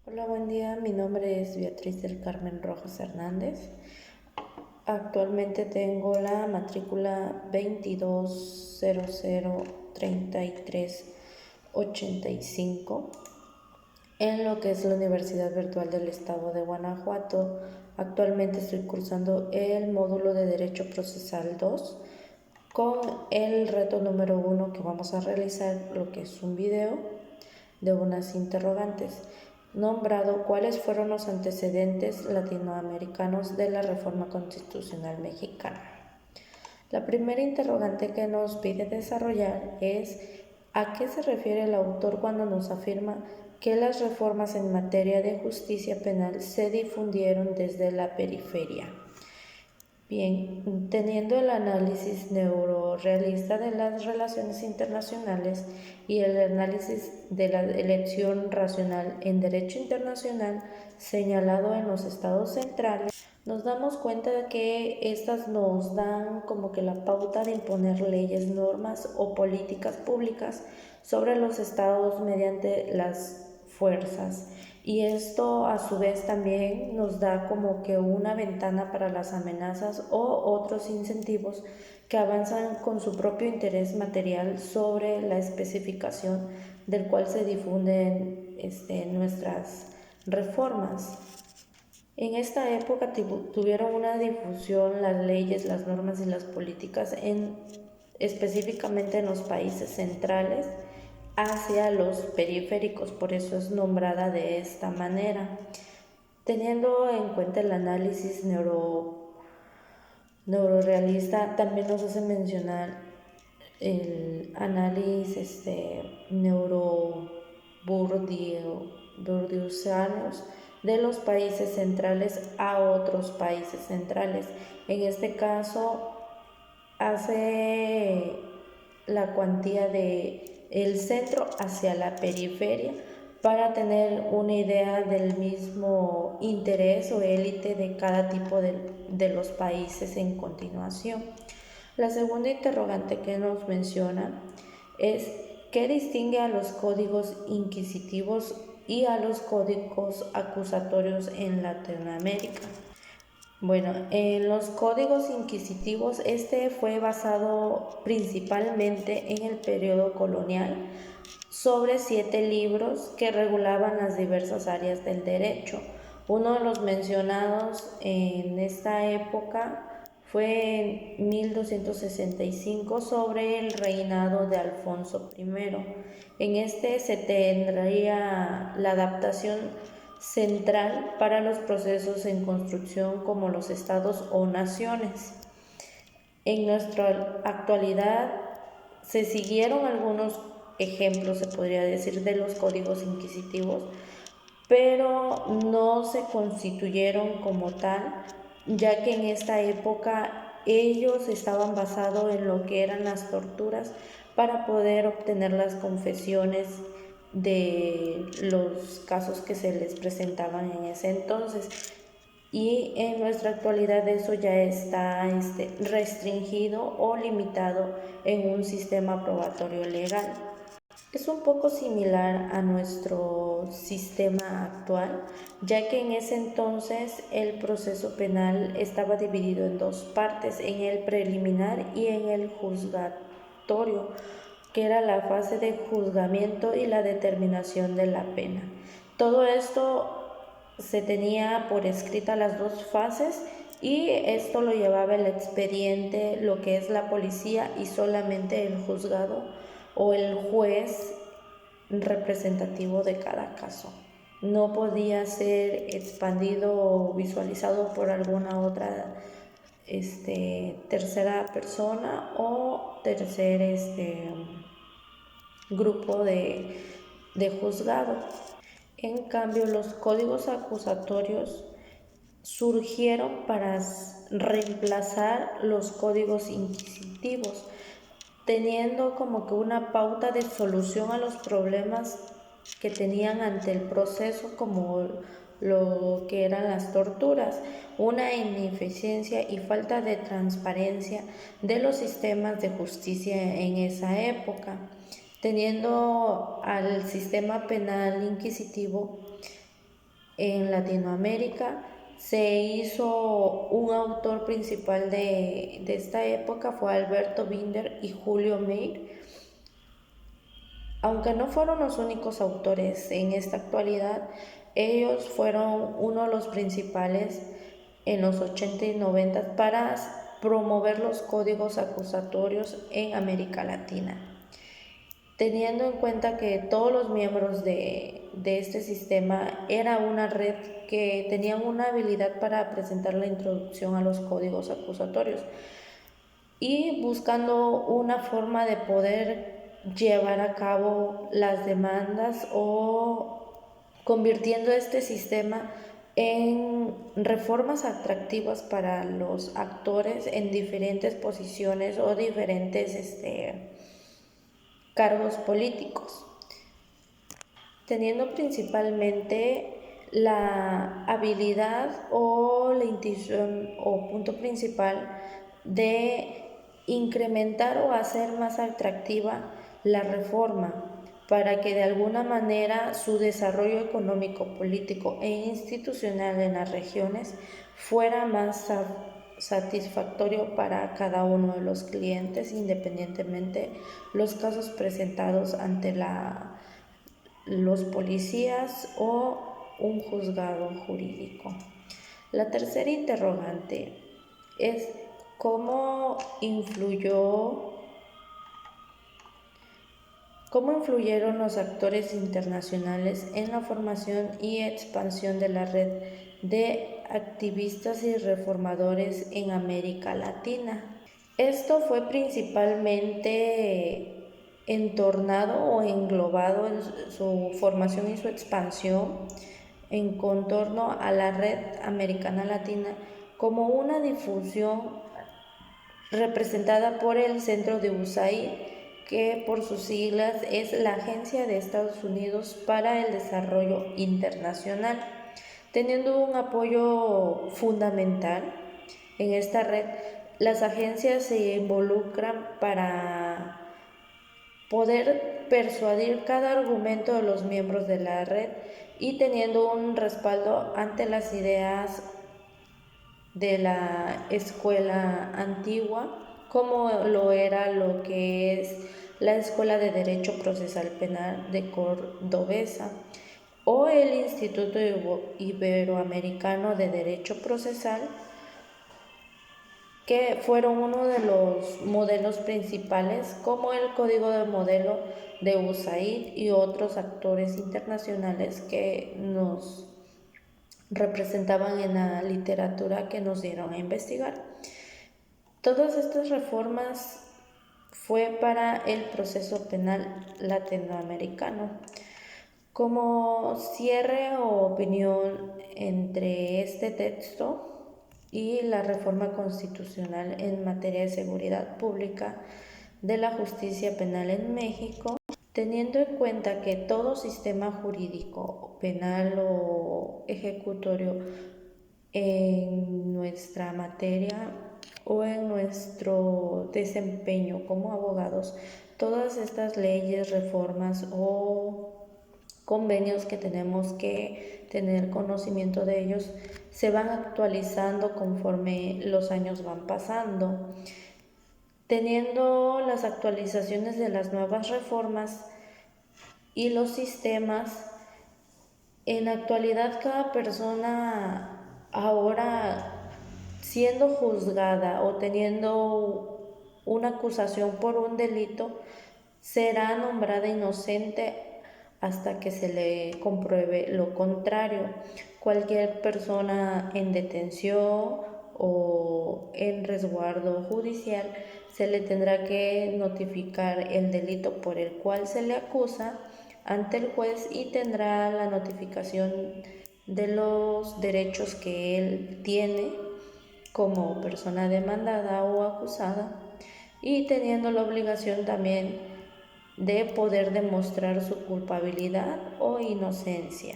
Hola, buen día. Mi nombre es Beatriz del Carmen Rojas Hernández. Actualmente tengo la matrícula 22003385 en lo que es la Universidad Virtual del Estado de Guanajuato. Actualmente estoy cursando el módulo de Derecho Procesal 2 con el reto número 1 que vamos a realizar, lo que es un video de unas interrogantes, nombrado cuáles fueron los antecedentes latinoamericanos de la Reforma Constitucional Mexicana. La primera interrogante que nos pide desarrollar es ¿a qué se refiere el autor cuando nos afirma que las reformas en materia de justicia penal se difundieron desde la periferia? Bien, teniendo el análisis neurorealista de las relaciones internacionales y el análisis de la elección racional en derecho internacional señalado en los estados centrales, nos damos cuenta de que estas nos dan como que la pauta de imponer leyes, normas o políticas públicas sobre los estados mediante las fuerzas. Y esto a su vez también nos da como que una ventana para las amenazas o otros incentivos que avanzan con su propio interés material sobre la especificación del cual se difunden nuestras reformas. En esta época tuvieron una difusión las leyes, las normas y las políticas específicamente en los países centrales hacia los periféricos, por eso es nombrada de esta manera. Teniendo en cuenta el análisis neurorealista, también nos hace mencionar el análisis neuroburdiusianos de los países centrales a otros países centrales. En este caso, hace la cuantía de el centro hacia la periferia para tener una idea del mismo interés o élite de cada tipo de los países en continuación. La segunda interrogante que nos menciona es ¿qué distingue a los códigos inquisitivos y a los códigos acusatorios en Latinoamérica? Bueno, en los códigos inquisitivos, fue basado principalmente en el periodo colonial sobre 7 libros que regulaban las diversas áreas del derecho. Uno de los mencionados en esta época fue en 1265 sobre el reinado de Alfonso I. En este se tendría la adaptación central para los procesos en construcción como los estados o naciones. En nuestra actualidad se siguieron algunos ejemplos, se podría decir, de los códigos inquisitivos, pero no se constituyeron como tal, ya que en esta época ellos estaban basados en lo que eran las torturas para poder obtener las confesiones de los casos que se les presentaban en ese entonces. Y en nuestra actualidad eso ya está restringido o limitado en un sistema probatorio legal. Es un poco similar a nuestro sistema actual, ya que en ese entonces el proceso penal estaba dividido en dos partes, en el preliminar y en el juzgatorio, que era la fase de juzgamiento y la determinación de la pena. Todo esto se tenía por escrita las dos fases y esto lo llevaba el expediente, lo que es la policía y solamente el juzgado o el juez representativo de cada caso. No podía ser expandido o visualizado por alguna otra tercera persona o tercer grupo de juzgado. En cambio, los códigos acusatorios surgieron para reemplazar los códigos inquisitivos, teniendo como que una pauta de solución a los problemas que tenían ante el proceso, como lo que eran las torturas, una ineficiencia y falta de transparencia de los sistemas de justicia en esa época, teniendo al sistema penal inquisitivo en Latinoamérica. Se hizo un autor principal de esta época, fue Alberto Binder y Julio Meir. Aunque no fueron los únicos autores en esta actualidad, ellos fueron uno de los principales en los 80 y 90 para promover los códigos acusatorios en América Latina, teniendo en cuenta que todos los miembros de este sistema era una red que tenían una habilidad para presentar la introducción a los códigos acusatorios y buscando una forma de poder llevar a cabo las demandas o convirtiendo este sistema en reformas atractivas para los actores en diferentes posiciones o diferentes cargos políticos, teniendo principalmente la habilidad o la intención o punto principal de incrementar o hacer más atractiva la reforma para que de alguna manera su desarrollo económico, político e institucional en las regiones fuera más satisfactorio para cada uno de los clientes, independientemente los casos presentados ante los policías o un juzgado jurídico. La tercera interrogante es cómo influyeron los actores internacionales en la formación y expansión de la red de activistas y reformadores en América Latina. Esto fue principalmente entornado o englobado en su formación y su expansión en contorno a la red americana latina como una difusión representada por el Centro de USAID, que por sus siglas es la Agencia de Estados Unidos para el Desarrollo Internacional, teniendo un apoyo fundamental en esta red. Las agencias se involucran para poder persuadir cada argumento de los miembros de la red y teniendo un respaldo ante las ideas de la escuela antigua, como lo era lo que es la Escuela de Derecho Procesal Penal de Cordobesa o el Instituto Iberoamericano de Derecho Procesal, que fueron uno de los modelos principales, como el Código de Modelo de USAID y otros actores internacionales que nos representaban en la literatura que nos dieron a investigar. Todas estas reformas fue para el proceso penal latinoamericano. Como cierre o opinión entre este texto y la reforma constitucional en materia de seguridad pública de la justicia penal en México, teniendo en cuenta que todo sistema jurídico, penal o ejecutorio en nuestra materia o en nuestro desempeño como abogados, todas estas leyes, reformas o convenios que tenemos que tener conocimiento de ellos se van actualizando conforme los años van pasando. Teniendo las actualizaciones de las nuevas reformas y los sistemas, en la actualidad cada persona ahora siendo juzgada o teniendo una acusación por un delito será nombrada inocente hasta que se le compruebe lo contrario. Cualquier persona en detención o en resguardo judicial se le tendrá que notificar el delito por el cual se le acusa ante el juez y tendrá la notificación de los derechos que él tiene como persona demandada o acusada, y teniendo la obligación también de poder demostrar su culpabilidad o inocencia.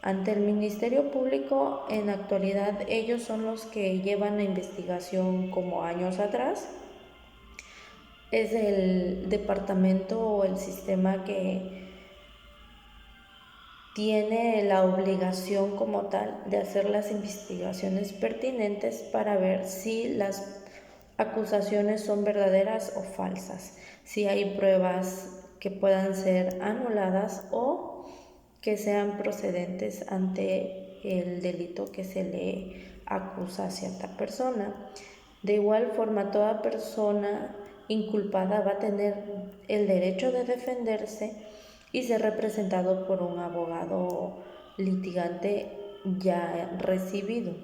Ante el Ministerio Público, en la actualidad, ellos son los que llevan la investigación como años atrás. Es el departamento o el sistema que tiene la obligación como tal de hacer las investigaciones pertinentes para ver si las acusaciones son verdaderas o falsas, si hay pruebas que puedan ser anuladas o que sean procedentes ante el delito que se le acusa a cierta persona. De igual forma, toda persona inculpada va a tener el derecho de defenderse y ser representado por un abogado litigante ya recibido.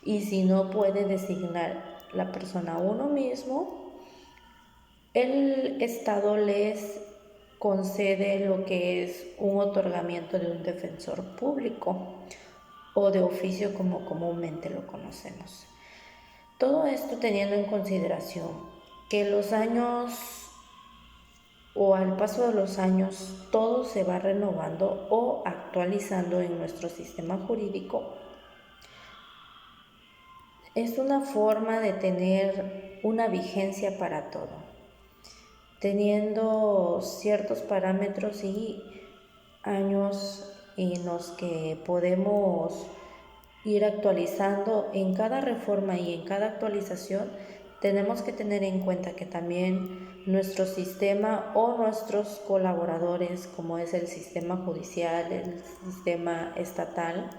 Y si no puede designar la persona a uno mismo, el Estado les concede lo que es un otorgamiento de un defensor público o de oficio como comúnmente lo conocemos. Todo esto teniendo en consideración que los años o al paso de los años todo se va renovando o actualizando en nuestro sistema jurídico, es una forma de tener una vigencia para todo, teniendo ciertos parámetros y años en los que podemos ir actualizando. En cada reforma y en cada actualización tenemos que tener en cuenta que también nuestro sistema o nuestros colaboradores, como es el sistema judicial, el sistema estatal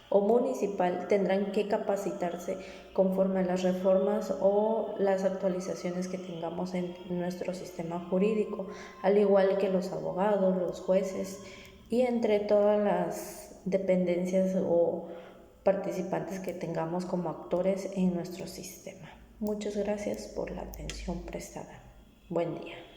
o municipal, tendrán que capacitarse conforme a las reformas o las actualizaciones que tengamos en nuestro sistema jurídico, al igual que los abogados, los jueces y entre todas las dependencias o participantes que tengamos como actores en nuestro sistema. Muchas gracias por la atención prestada. Buen día.